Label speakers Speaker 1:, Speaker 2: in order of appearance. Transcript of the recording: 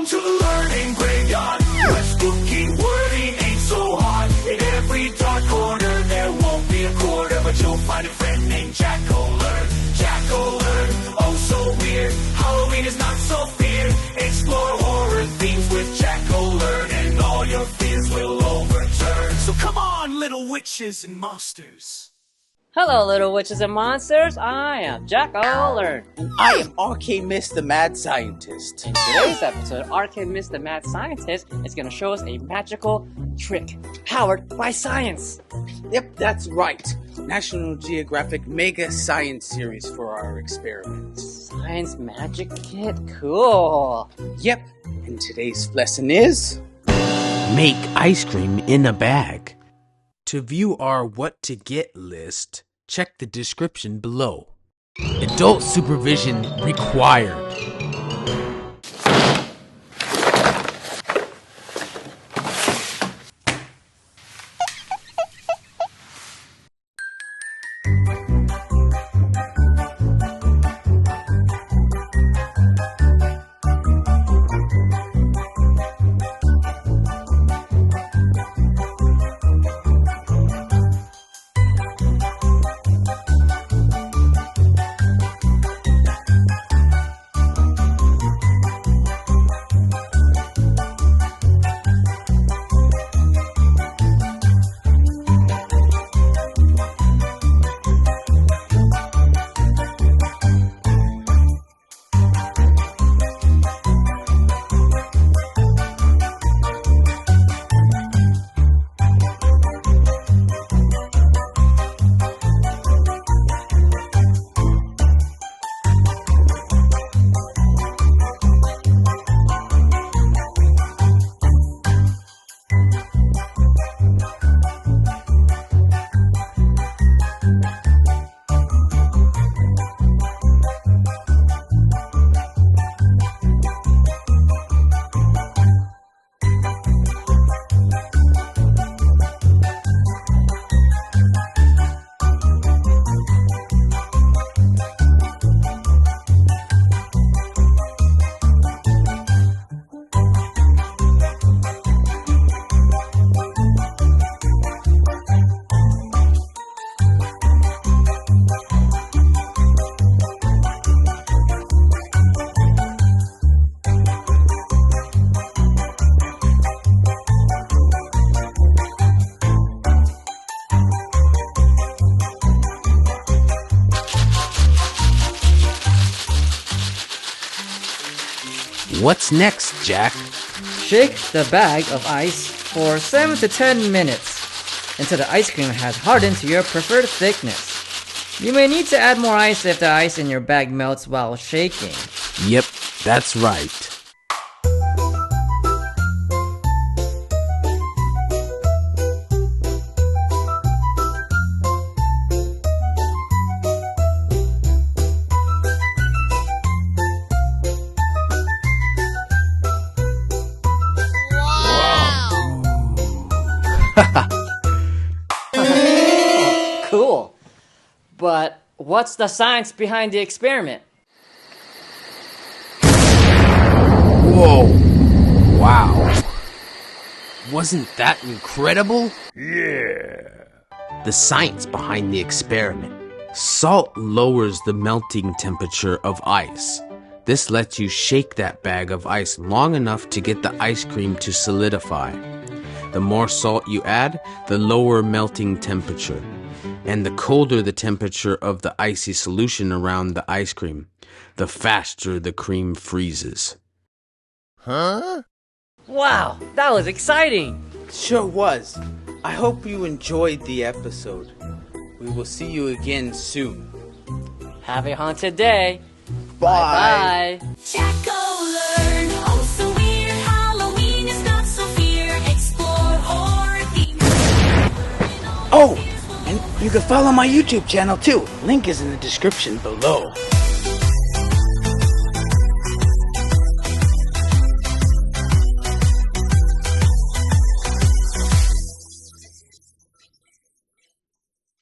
Speaker 1: Welcome to the learning graveyard. What's cooking wording ain't so hard. In every dark corner there won't be a quarter, but you'll find a friend named Jack-O-Learn. Jack-O-Learn, oh so weird. Halloween is not so feared. Explore horror themes with Jack-O-Learn, and all your fears will overturn. So come on, little witches and monsters.
Speaker 2: Hello, little witches and monsters. I am Jack-O-Learn.
Speaker 3: I am Myst, the mad scientist.
Speaker 2: In today's episode, Myst, the mad scientist, is going to show us a magical trick powered by science.
Speaker 3: Yep, that's right. National Geographic Mega Science Series for our experiments.
Speaker 2: Science magic kit? Cool.
Speaker 3: Yep, and today's lesson is...
Speaker 4: Make ice cream in a bag. To view our what to get list, check the description below. Adult supervision required. What's next, Jack?
Speaker 2: Shake the bag of ice for 7 to 10 minutes until the ice cream has hardened to your preferred thickness. You may need to add more ice if the ice in your bag melts while shaking.
Speaker 4: Yep, that's right.
Speaker 2: Cool. But what's the science behind the experiment?
Speaker 4: Whoa! Wow! Wasn't that incredible?
Speaker 1: Yeah.
Speaker 4: The science behind the experiment. Salt lowers the melting temperature of ice. This lets you shake that bag of ice long enough to get the ice cream to solidify. The more salt you add, the lower melting temperature, and the colder the temperature of the icy solution around the ice cream, the faster the cream freezes.
Speaker 1: Huh?
Speaker 2: Wow, that was exciting!
Speaker 3: Sure was. I hope you enjoyed the episode. We will see you again soon.
Speaker 2: Have a haunted day!
Speaker 3: Bye!
Speaker 2: Bye!
Speaker 5: Jack-O-Learn, oh so weird, Halloween is not so fear, explore horror themes.
Speaker 3: Oh, and you can follow my YouTube channel too. Link is in the description below.